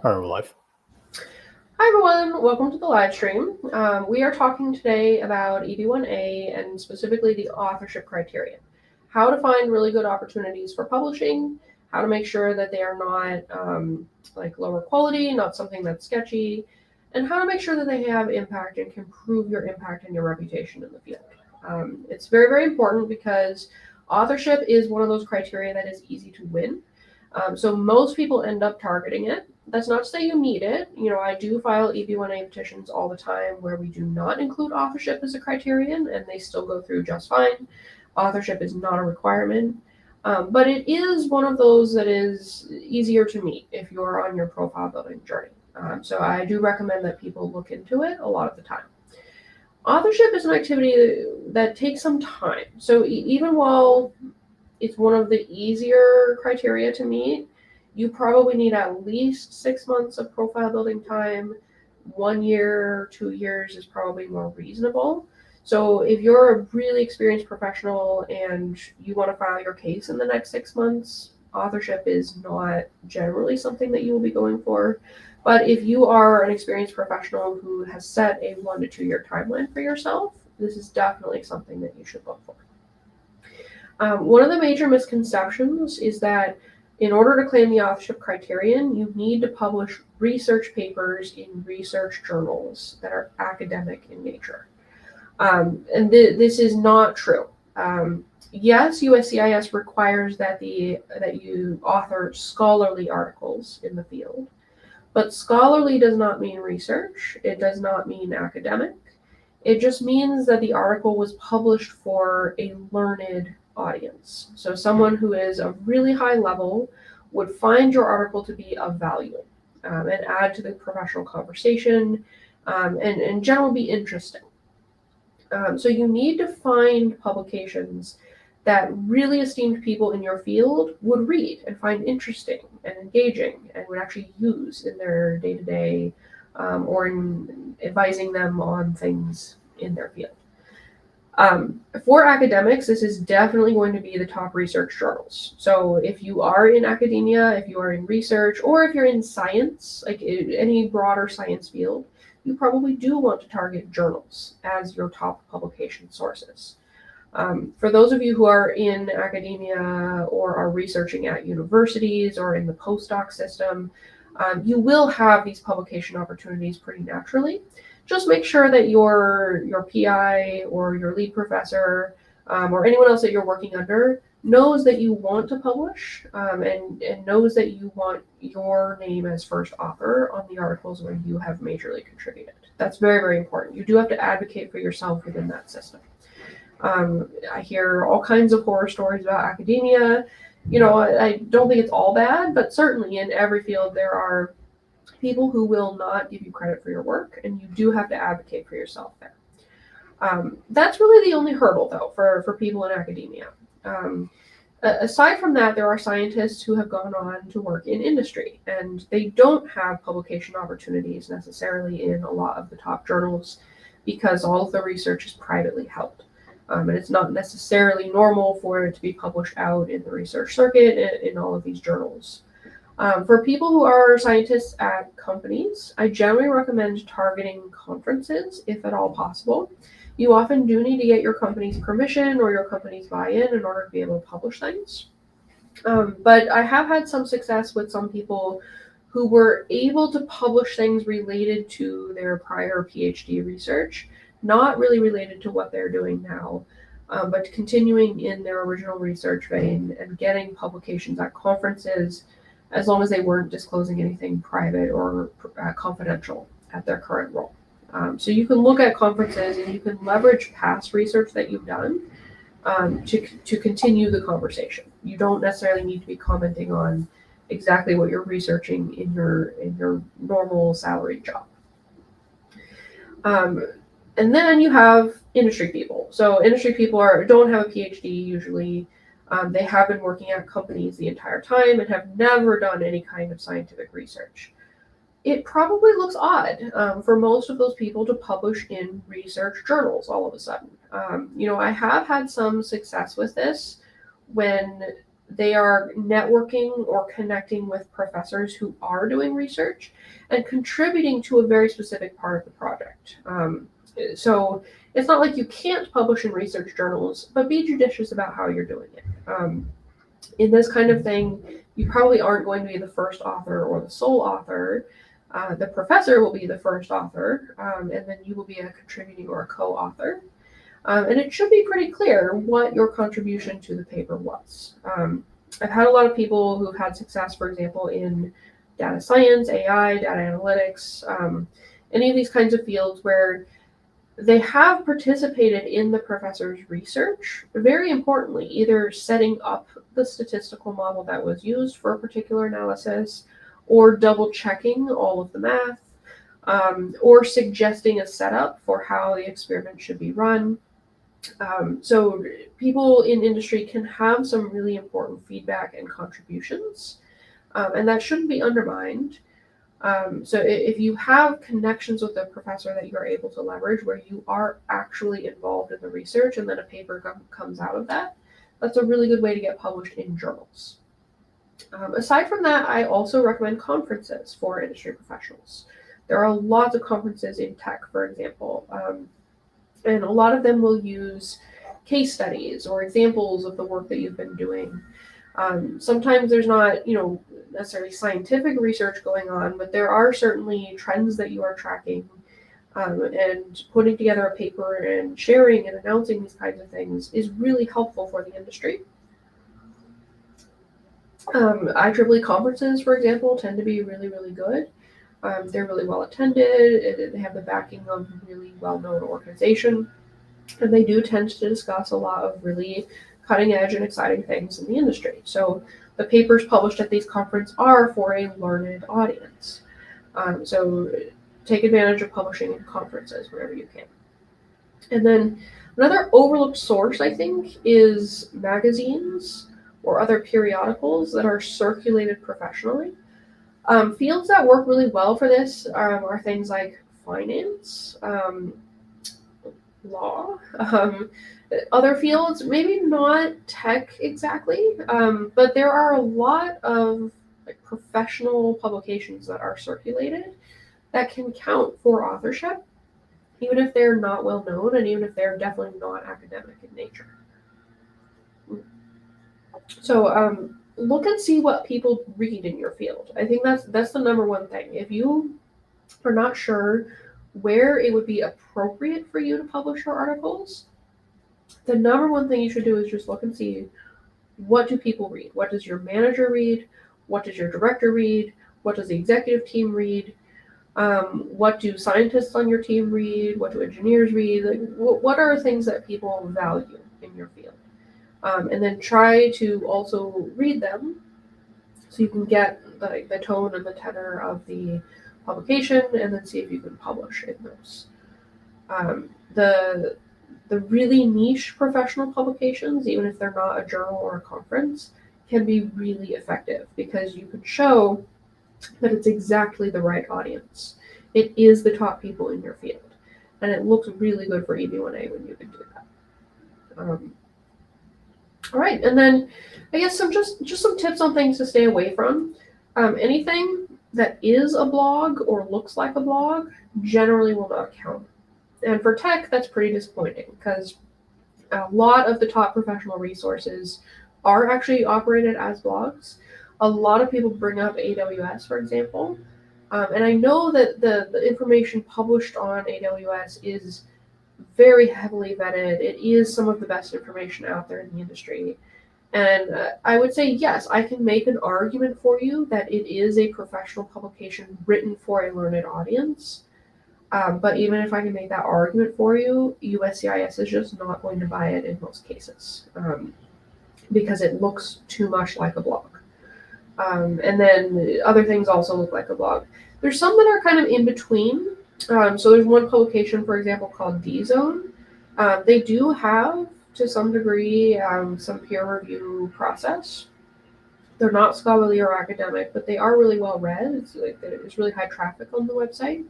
All right, we're live. Hi everyone, welcome to the live stream. We are talking today about EB-1A and specifically the authorship criterion. How to find really good opportunities for publishing, how to make sure that they are not like lower quality, not something that's sketchy, and how to make sure that they have impact and can prove your impact and your reputation in the field. It's very, very important because authorship is one of those criteria that is easy to win. So most people end up targeting it. That's not to say you need it. I do file EB-1A petitions all the time where we do not include authorship as a criterion, and they still go through just fine. Authorship is not a requirement, but it is one of those that is easier to meet if you're on your profile building journey. So I do recommend that people look into it a lot of the time. Authorship is an activity that takes some time. So even while it's one of the easier criteria to meet, you probably need at least 6 months of profile building time. 1 year, 2 years is probably more reasonable. So if you're a really experienced professional and you want to file your case in the next 6 months, authorship is not generally something that you will be going for. But if you are an experienced professional who has set a 1 to 2 year timeline for yourself, this is definitely something that you should look for. One of the major misconceptions is that in order to claim the authorship criterion, you need to publish research papers in research journals that are academic in nature. This is not true. Yes, USCIS requires that you author scholarly articles in the field, but scholarly does not mean research. It does not mean academic. It just means that the article was published for a learned audience. So someone who is a really high level would find your article to be of value and add to the professional conversation and in general be interesting. So you need to find publications that really esteemed people in your field would read and find interesting and engaging and would actually use in their day-to-day or in advising them on things in their field. For academics, this is definitely going to be the top research journals. So if you are in academia, if you are in research, or if you're in science, like any broader science field, you probably do want to target journals as your top publication sources. For those of you who are in academia or are researching at universities or in the postdoc system, you will have these publication opportunities pretty naturally. Just make sure that your PI or your lead professor or anyone else that you're working under knows that you want to publish and knows that you want your name as first author on the articles where you have majorly contributed. That's very, very important. You do have to advocate for yourself within that system. I hear all kinds of horror stories about academia. I don't think it's all bad, but certainly in every field there are people who will not give you credit for your work, and you do have to advocate for yourself there. That's really the only hurdle, though, for people in academia. Aside from that, there are scientists who have gone on to work in industry, and they don't have publication opportunities necessarily in a lot of the top journals because all of the research is privately held. And it's not necessarily normal for it to be published out in the research circuit in all of these journals. For people who are scientists at companies, I generally recommend targeting conferences if at all possible. You often do need to get your company's permission or your company's buy-in in order to be able to publish things. But I have had some success with some people who were able to publish things related to their prior PhD research, not really related to what they're doing now, but continuing in their original research vein and getting publications at conferences as long as they weren't disclosing anything private or confidential at their current role. So you can look at conferences and you can leverage past research that you've done to continue the conversation. You don't necessarily need to be commenting on exactly what you're researching in your normal salary job. And then you have industry people. So industry people don't have a PhD usually. They have been working at companies the entire time and have never done any kind of scientific research. It probably looks odd for most of those people to publish in research journals all of a sudden. I have had some success with this when They are networking or connecting with professors who are doing research and contributing to a very specific part of the project. So it's not like you can't publish in research journals, but be judicious about how you're doing it. In this kind of thing, you probably aren't going to be the first author or the sole author. The professor will be the first author, and then you will be a contributing or a co-author. And it should be pretty clear what your contribution to the paper was. I've had a lot of people who've had success, for example, in data science, AI, data analytics, any of these kinds of fields where they have participated in the professor's research, very importantly, either setting up the statistical model that was used for a particular analysis, or double checking all of the math, or suggesting a setup for how the experiment should be run. So people in industry can have some really important feedback and contributions, and that shouldn't be undermined. So if you have connections with a professor that you're able to leverage where you are actually involved in the research and then a paper comes out of that, that's a really good way to get published in journals. Aside from that, I also recommend conferences for industry professionals. There are lots of conferences in tech, for example, and a lot of them will use case studies or examples of the work that you've been doing. Sometimes there's not, necessarily scientific research going on, but there are certainly trends that you are tracking, and putting together a paper and sharing and announcing these kinds of things is really helpful for the industry. IEEE conferences, for example, tend to be really, really good. They're really well attended. They have the backing of a really well-known organization, and they do tend to discuss a lot of really cutting edge and exciting things in the industry. So the papers published at these conferences are for a learned audience. So take advantage of publishing in conferences wherever you can. And then another overlooked source, I think, is magazines or other periodicals that are circulated professionally. Fields that work really well for this are things like finance, law, other fields, maybe not tech exactly, but there are a lot of professional publications that are circulated that can count for authorship, even if they're not well known and even if they're definitely not academic in nature. So look and see what people read in your field. I think that's the number one thing. If you are not sure where it would be appropriate for you to publish your articles, the number one thing you should do is just look and see, what do people read? What does your manager read? What does your director read? What does the executive team read? What do scientists on your team read? What do engineers read? What are things that people value in your field? And then try to also read them so you can get the tone and the tenor of the publication, and then see if you can publish in those. The really niche professional publications, even if they're not a journal or a conference, can be really effective because you can show that it's exactly the right audience. It is the top people in your field, and it looks really good for EB-1A when you can do that. All right, and then I guess just some tips on things to stay away from. Anything that is a blog or looks like a blog generally will not count. And for tech, that's pretty disappointing because a lot of the top professional resources are actually operated as blogs. A lot of people bring up AWS, for example, and I know that the information published on AWS is very heavily vetted. It is some of the best information out there in the industry. And I would say, yes, I can make an argument for you that it is a professional publication written for a learned audience. But even if I can make that argument for you, USCIS is just not going to buy it in most cases, because it looks too much like a blog. And then other things also look like a blog. There's some that are kind of in between. So there's one publication, for example, called D-Zone. They do have, to some degree, some peer review process. They're not scholarly or academic, but they are really well read. It's really high traffic on the website.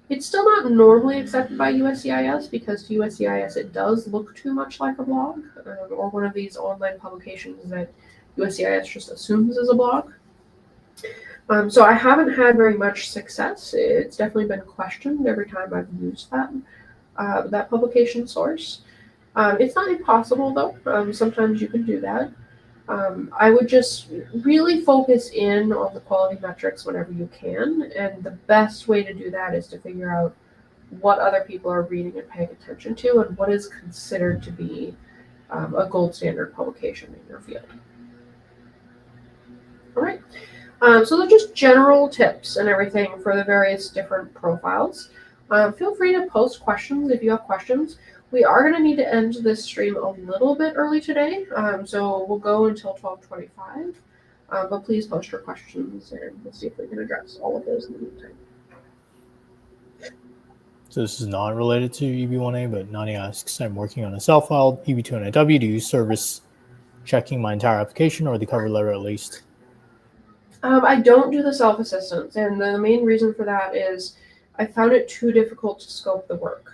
It's still not normally accepted by USCIS because to USCIS it does look too much like a blog, or one of these online publications that USCIS just assumes is a blog. So I haven't had very much success. It's definitely been questioned every time I've used that publication source. It's not impossible though. Sometimes you can do that. I would just really focus in on the quality metrics whenever you can, and the best way to do that is to figure out what other people are reading and paying attention to, and what is considered to be a gold standard publication in your field. All right. So they're just general tips and everything for the various different profiles. Feel free to post questions if you have questions. We are going to need to end this stream a little bit early today, so we'll go until 12:25. But please post your questions, and we'll see if we can address all of those in the meantime. So this is not related to EB-1A, but Nani asks, I'm working on a self-filed EB-2NIW. Do you service checking my entire application or the cover letter at least? I don't do the self-assessments, and the main reason for that is I found it too difficult to scope the work.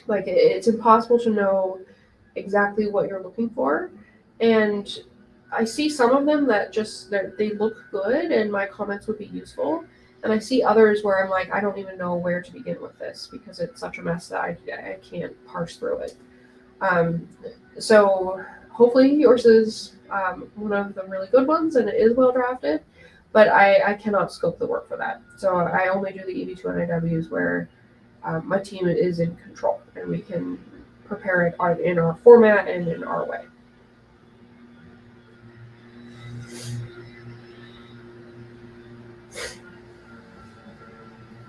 It's impossible to know exactly what you're looking for, and I see some of them that just they look good and my comments would be useful, and I see others where I'm like, I don't even know where to begin with this because it's such a mess that I can't parse through it. So hopefully yours is one of the really good ones and it is well drafted, but I cannot scope the work for that. So I only do the EB-2NIWs where my team is in control and we can prepare it in our format and in our way.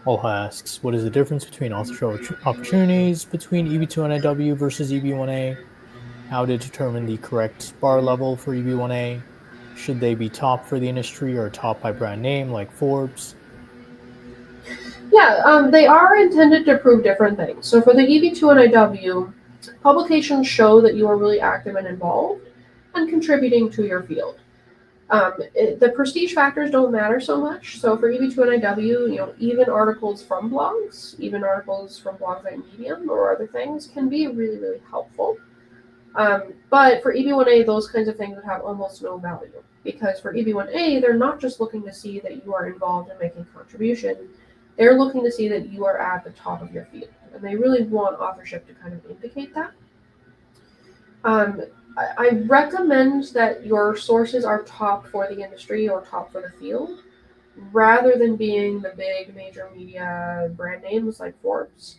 Olha asks, what is the difference between authorship opportunities between EB-2NIW versus EB-1A? How to determine the correct bar level for EB-1A? Should they be top for the industry or top by brand name like Forbes? Yeah, they are intended to prove different things. So for the EB-2NIW, publications show that you are really active and involved and contributing to your field. The prestige factors don't matter so much. So for EB-2NIW, even articles from blogs, even articles from blogs like Medium or other things can be really, really helpful. But for EB-1A, those kinds of things would have almost no value because for EB-1A, they're not just looking to see that you are involved in making contribution. They're looking to see that you are at the top of your field, and they really want authorship to kind of indicate that. I recommend that your sources are top for the industry or top for the field, rather than being the big major media brand names like Forbes.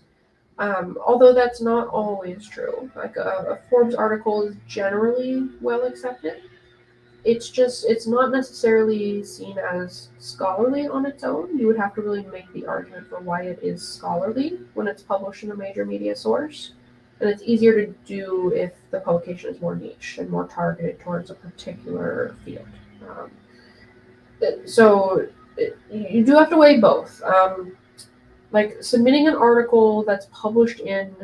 Although that's not always true. Like a Forbes article is generally well accepted. It's not necessarily seen as scholarly on its own. You would have to really make the argument for why it is scholarly when it's published in a major media source. And it's easier to do if the publication is more niche and more targeted towards a particular field. You do have to weigh both. Like submitting an article that's published in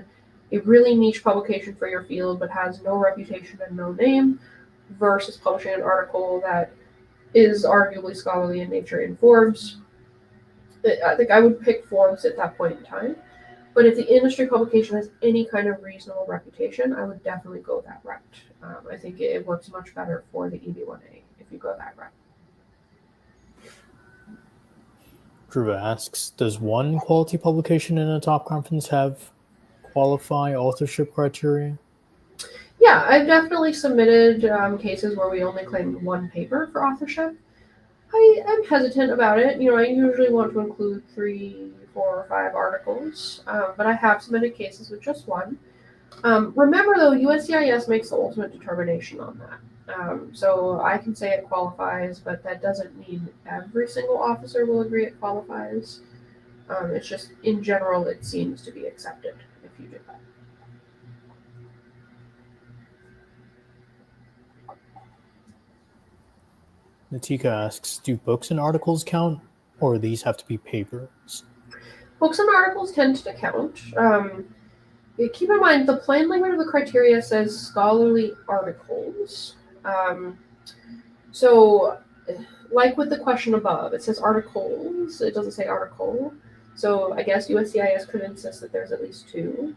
a really niche publication for your field but has no reputation and no name versus publishing an article that is arguably scholarly in nature in Forbes. I think I would pick Forbes at that point in time. But if the industry publication has any kind of reasonable reputation, I would definitely go that route. I think it works much better for the EB-1A if you go that route. Drew asks, does one quality publication in a top conference have qualify authorship criteria? Yeah, I've definitely submitted cases where we only claim one paper for authorship. I'm hesitant about it. I usually want to include 3, 4, or 5 articles, but I have submitted cases with just one. Remember, though, USCIS makes the ultimate determination on that. So I can say it qualifies, but that doesn't mean every single officer will agree it qualifies. It's just, in general, it seems to be accepted if you do that. Natika asks, do books and articles count, or these have to be papers? Books and articles tend to count. Keep in mind, the plain language of the criteria says scholarly articles. So, like with the question above, it says articles. It doesn't say article. So I guess USCIS could insist that there's at least 2.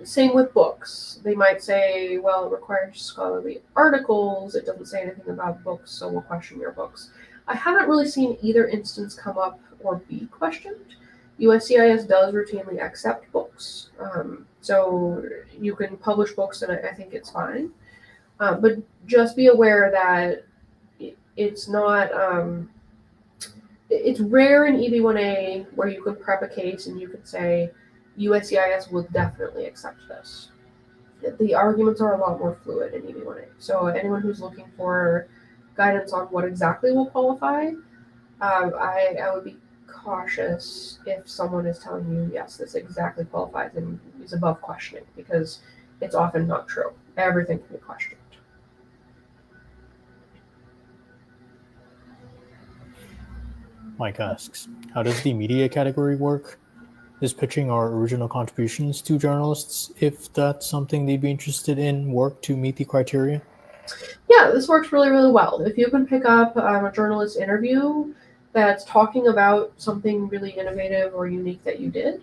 Same with books. They might say, well, it requires scholarly articles. It doesn't say anything about books, so we'll question your books. I haven't really seen either instance come up or be questioned. USCIS does routinely accept books, so you can publish books, and I think it's fine. But just be aware that it's not. It's rare in EB-1A where you can prep a case and you can say USCIS will definitely accept this. The arguments are a lot more fluid in EB-1A. So anyone who's looking for guidance on what exactly will qualify, I would be cautious if someone is telling you, yes, this exactly qualifies and is above questioning, because it's often not true. Everything can be questioned. Mike asks, how does the media category work? Is pitching our original contributions to journalists, if that's something they'd be interested in, work to meet the criteria? Yeah, this works really, really well. If you can pick up a journalist interview that's talking about something really innovative or unique that you did,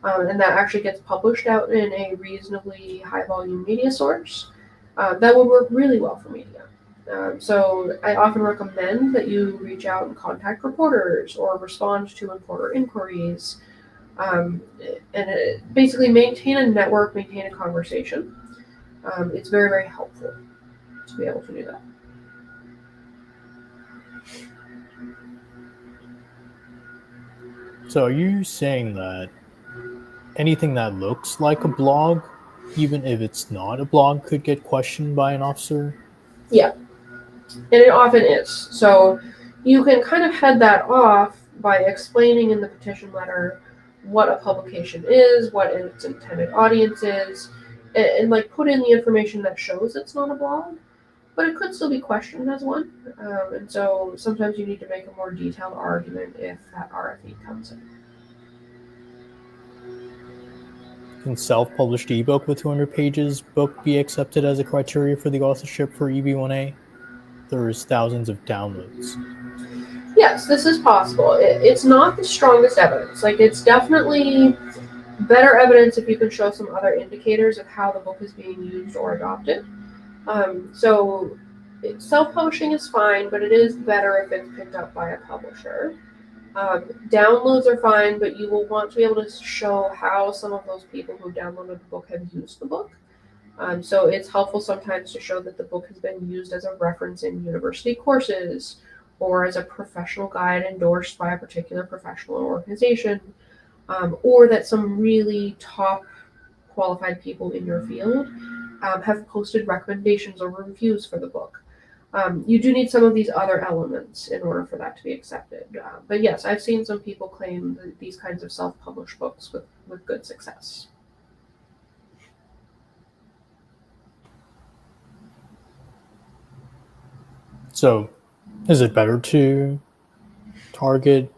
and that actually gets published out in a reasonably high volume media source, that would work really well for media. So I often recommend that you reach out and contact reporters or respond to reporter inquiries, and basically maintain a network, maintain a conversation. It's very, very helpful to be able to do that. So are you saying that anything that looks like a blog, even if it's not a blog, could get questioned by an officer? Yeah, and it often is. So you can kind of head that off by explaining in the petition letter what a publication is, what its intended audience is, and like put in the information that shows it's not a blog, but it could still be questioned as one. And so sometimes you need to make a more detailed argument if that RFE comes in. Can self-published ebook with 200 pages book be accepted as a criteria for the authorship for EB-1A? There's thousands of downloads. Yes, this is possible. It's not the strongest evidence. Like, it's definitely better evidence if you can show some other indicators of how the book is being used or adopted. So self-publishing is fine, but it is better if it's picked up by a publisher. Downloads are fine, but you will want to be able to show how some of those people who downloaded the book have used the book. So it's helpful sometimes to show that the book has been used as a reference in university courses or as a professional guide endorsed by a particular professional organization, or that some really top qualified people in your field have posted recommendations or reviews for the book. You do need some of these other elements in order for that to be accepted. But yes, I've seen some people claim these kinds of self-published books with good success. So is it better to target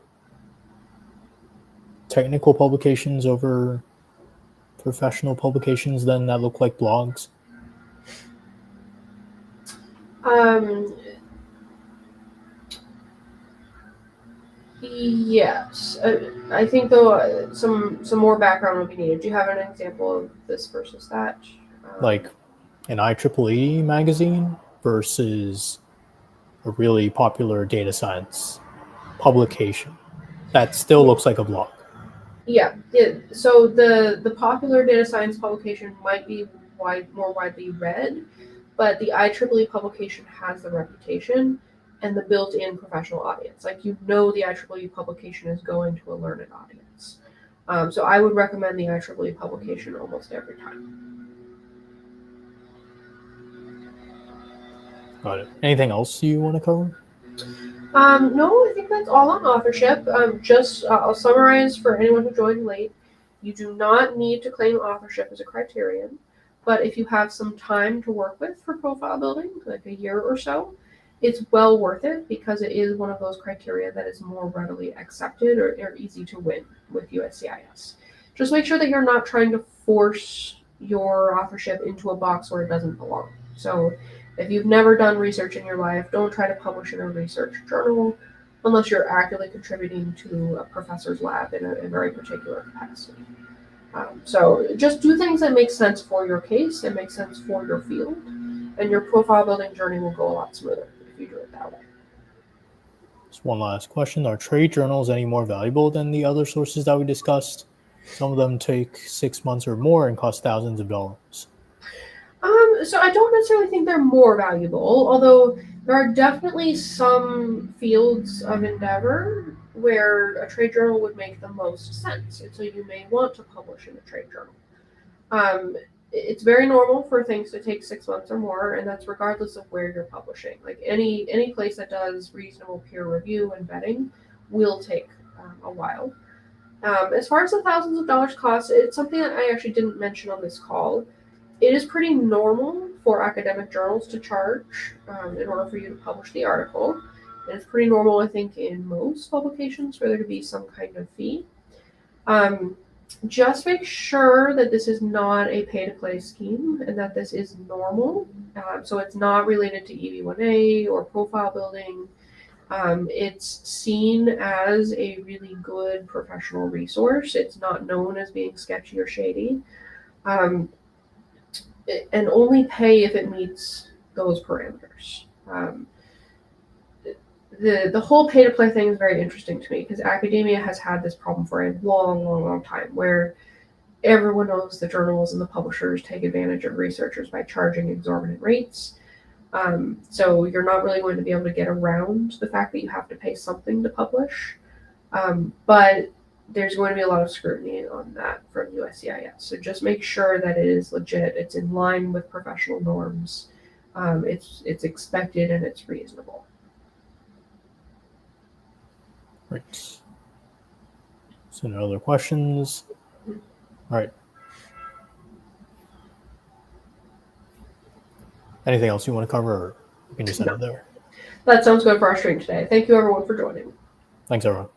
technical publications over professional publications then that look like blogs? Yes, I think though some more background would be needed. Do you have an example of this versus that? Like an IEEE magazine versus a really popular data science publication that still looks like a blog. Yeah. So the popular data science publication might be more widely read, but the IEEE publication has the reputation and the built-in professional audience. Like, the IEEE publication is going to a learned audience. So I would recommend the IEEE publication almost every time. Got it. Anything else you want to cover? No, I think that's all on authorship. I'll summarize for anyone who joined late. You do not need to claim authorship as a criterion, but if you have some time to work with for profile building, like a year or so, it's well worth it because it is one of those criteria that is more readily accepted or easy to win with USCIS. Just make sure that you're not trying to force your authorship into a box where it doesn't belong. So if you've never done research in your life, don't try to publish in a research journal unless you're actively contributing to a professor's lab in a very particular capacity. So just do things that make sense for your case and make sense for your field, and your profile building journey will go a lot smoother if you do it that way. Just one last question. Are trade journals any more valuable than the other sources that we discussed? Some of them take 6 months or more and cost thousands of dollars. So I don't necessarily think they're more valuable, although there are definitely some fields of endeavor where a trade journal would make the most sense, and so you may want to publish in a trade journal. It's very normal for things to take 6 months or more, and that's regardless of where you're publishing. Like any place that does reasonable peer review and vetting will take a while. As far as the thousands of dollars cost, it's something that I actually didn't mention on this call. It is pretty normal for academic journals to charge in order for you to publish the article. And it's pretty normal, I think, in most publications for there to be some kind of fee. Just make sure that this is not a pay-to-play scheme and that this is normal. So it's not related to EB-1A or profile building. It's seen as a really good professional resource. It's not known as being sketchy or shady. And only pay if it meets those parameters. The whole pay to play thing is very interesting to me because academia has had this problem for a long time where everyone knows the journals and the publishers take advantage of researchers by charging exorbitant rates. So you're not really going to be able to get around the fact that you have to pay something to publish. But there's going to be a lot of scrutiny on that from USCIS. So just make sure that it is legit, it's in line with professional norms, it's expected, and it's reasonable. Right. So no other questions? All right. Anything else you want to cover, or we can just end it there? That sounds good for our stream today. Thank you everyone for joining. Thanks, everyone.